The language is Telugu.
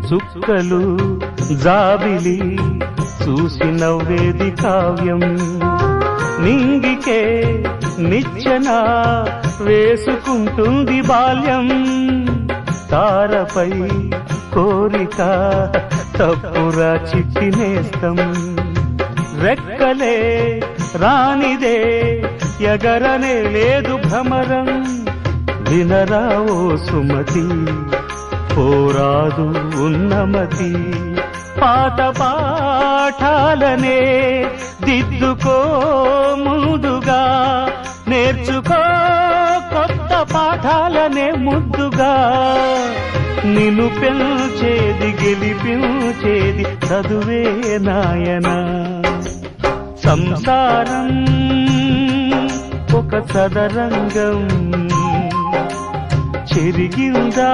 చుక్కలు జాబిలి చూసి నవ్వేది కావ్యం నింగికే నిచ్చెన వేసుకుంటుంది బాల్యం తారపై కోరిక తప్పురా చిట్టినేస్తం రెక్కలే రానిదే ఎగరనే లేదు భ్రమరం వినరా ఓ సుమతి పోరాదు ఉన్నమతి పాత పాఠాలనే దిద్దుకో ముందుగా నేర్చుకో కొత్త పాఠాలనే ముద్దుగా నిన్ను పెంచేది గెలిపించేది చదువే నాయనా సంసారం ఒక సదరంగం చెరిగిందా